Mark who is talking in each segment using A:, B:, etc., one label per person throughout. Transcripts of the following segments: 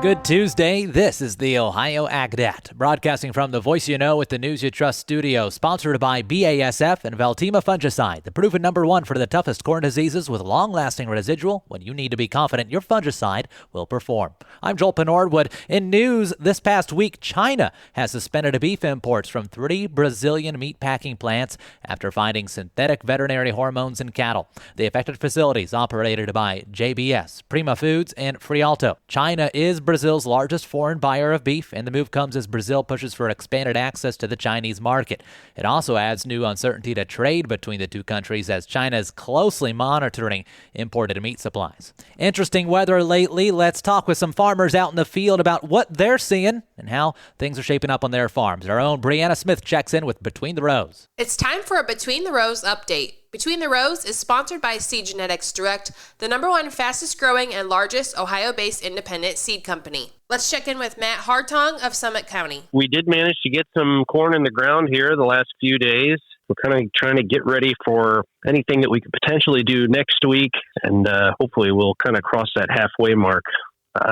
A: Good Tuesday. This is the Ohio AgNet, broadcasting from the Voice You Know with the News You Trust studio, sponsored by BASF and Veltima Fungicide, the proven #1 for the toughest corn diseases with long-lasting residual when you need to be confident your fungicide will perform. I'm Joel Penordwood. In news, this past week, China has suspended beef imports from 3 Brazilian meatpacking plants after finding synthetic veterinary hormones in cattle. The affected facilities operated by JBS, Prima Foods, and Frialto. China is Brazil's largest foreign buyer of beef, and the move comes as Brazil pushes for expanded access to the Chinese market. It also adds new uncertainty to trade between the two countries as China is closely monitoring imported meat supplies. Interesting weather lately. Let's talk with some farmers out in the field about what they're seeing and how things are shaping up on their farms. Our own Brianna Smith checks in with Between the Rows.
B: It's time for a Between the Rows update. Between the Rows is sponsored by Seed Genetics Direct, the #1 fastest growing and largest Ohio-based independent seed company. Let's check in with Matt Hartong of Summit County.
C: We did manage to get some corn in the ground here the last few days. We're kind of trying to get ready for anything that we could potentially do next week, and hopefully we'll kind of cross that halfway mark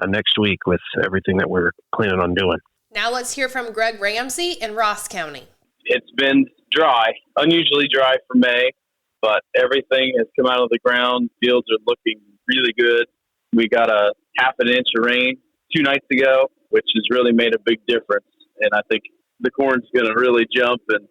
C: next week with everything that we're planning on doing.
B: Now let's hear from Greg Ramsey in Ross County.
D: It's been dry, unusually dry for May, but everything has come out of the ground. Fields are looking really good. We got a half an inch of rain 2 nights ago, which has really made a big difference. And I think the corn's going to really jump and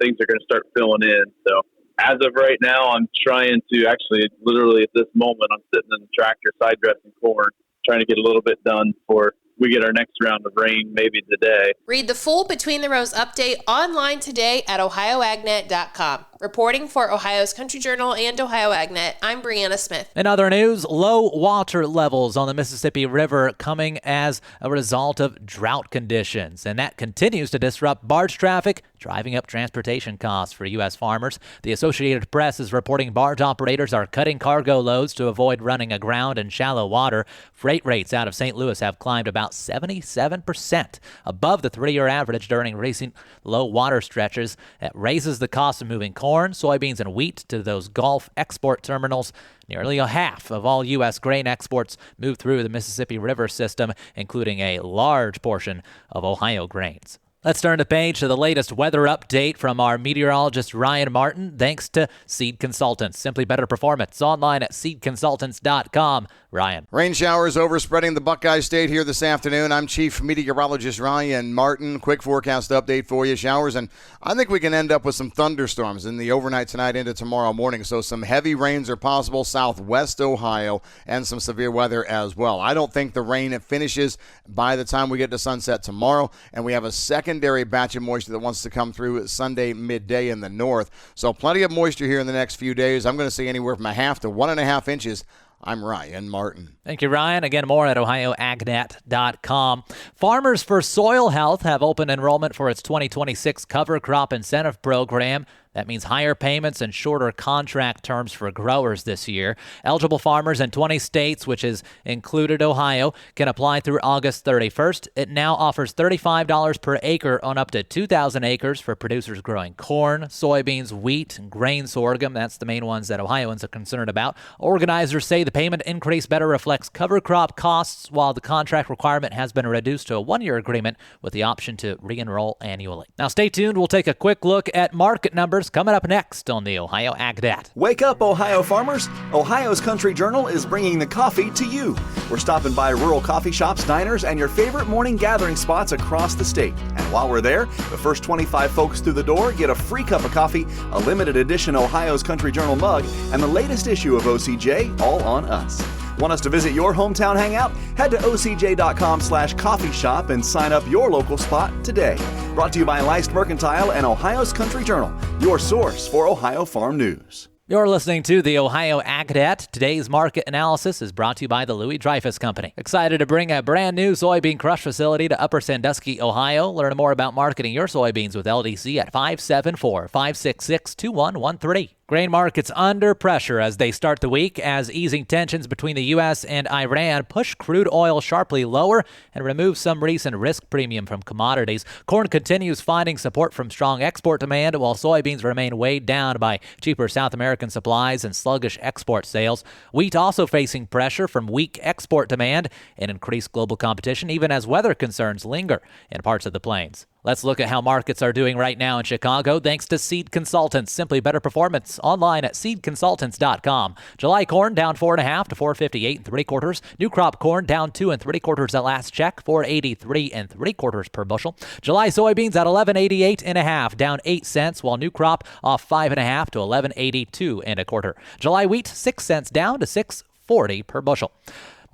D: things are going to start filling in. So as of right now, I'm trying to actually, literally at this moment, I'm sitting in the tractor side dressing corn, trying to get a little bit done before we get our next round of rain, maybe today.
B: Read the full Between the Rows update online today at ohioagnet.com. Reporting for Ohio's Country Journal and Ohio AgNet, I'm Brianna Smith.
A: In other news, low water levels on the Mississippi River coming as a result of drought conditions, and that continues to disrupt barge traffic, driving up transportation costs for U.S. farmers. The Associated Press is reporting barge operators are cutting cargo loads to avoid running aground in shallow water. Freight rates out of St. Louis have climbed about 77% above the 3-year average during recent low water stretches. That raises the cost of moving corn, soybeans, and wheat to those Gulf export terminals. Nearly a half of all U.S. grain exports move through the Mississippi River system, including a large portion of Ohio grains. Let's turn the page to the latest weather update from our meteorologist Ryan Martin, thanks to Seed Consultants. Simply better performance. Online at seedconsultants.com. Ryan.
E: Rain showers overspreading the Buckeye State here this afternoon. I'm Chief Meteorologist Ryan Martin. Quick forecast update for you. Showers, and I think we can end up with some thunderstorms in the overnight tonight into tomorrow morning. So some heavy rains are possible southwest Ohio and some severe weather as well. I don't think the rain finishes by the time we get to sunset tomorrow, and we have a secondary batch of moisture that wants to come through Sunday midday in the north. So plenty of moisture here in the next few days. I'm going to see anywhere from 1/2 to 1.5 inches. I'm Ryan Martin.
A: Thank you, Ryan. Again, more at ohioagnet.com. Farmers for Soil Health have open enrollment for its 2026 Cover Crop Incentive Program. That means higher payments and shorter contract terms for growers this year. Eligible farmers in 20 states, which has included Ohio, can apply through August 31st. It now offers $35 per acre on up to 2,000 acres for producers growing corn, soybeans, wheat, and grain sorghum. That's the main ones that Ohioans are concerned about. Organizers say the payment increase better reflects cover crop costs, while the contract requirement has been reduced to a 1-year agreement with the option to re-enroll annually. Now stay tuned. We'll take a quick look at market numbers coming up next on the Ohio AgNet.
F: Wake up, Ohio farmers! Ohio's Country Journal is bringing the coffee to you. We're stopping by rural coffee shops, diners, and your favorite morning gathering spots across the state. And while we're there, the first 25 folks through the door get a free cup of coffee, a limited edition Ohio's Country Journal mug, and the latest issue of OCJ, all on us. Want us to visit your hometown hangout? Head to ocj.com/coffee shop and sign up your local spot today. Brought to you by Leist Mercantile and Ohio's Country Journal, your source for Ohio farm news.
A: You're listening to the Ohio AgNet. Today's market analysis is brought to you by the Louis Dreyfus Company. Excited to bring a brand new soybean crush facility to Upper Sandusky, Ohio. Learn more about marketing your soybeans with LDC at 574-566-2113. Grain markets under pressure as they start the week as easing tensions between the U.S. and Iran push crude oil sharply lower and remove some recent risk premium from commodities. Corn continues finding support from strong export demand, while soybeans remain weighed down by cheaper South American supplies and sluggish export sales. Wheat also facing pressure from weak export demand and increased global competition, even as weather concerns linger in parts of the plains. Let's look at how markets are doing right now in Chicago, thanks to Seed Consultants. Simply better performance. Online at seedconsultants.com. July corn down 4.5 to 4.58 3/4. New crop corn down 2 3/4 at last check, 4.83 3/4 per bushel. July soybeans at 11.88 down 8 cents, while new crop off 5.5 to 11.82 1/4. July wheat 6 cents down to 6.40 per bushel.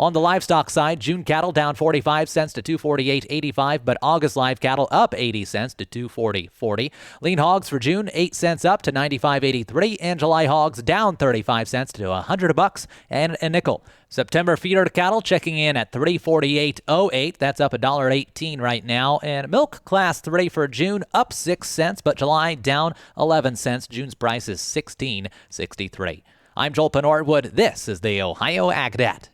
A: On the livestock side, June cattle down 45 cents to 248.85, but August live cattle up 80 cents to 240.40. Lean hogs for June 8 cents up to 95.83, and July hogs down 35 cents to $100 and a nickel. September feeder cattle checking in at 348.08. That's up $1.18 right now. And milk class 3 for June up 6 cents, but July down 11 cents. June's price is $16.63. I'm Joel Penorwood. This is the Ohio AgNet.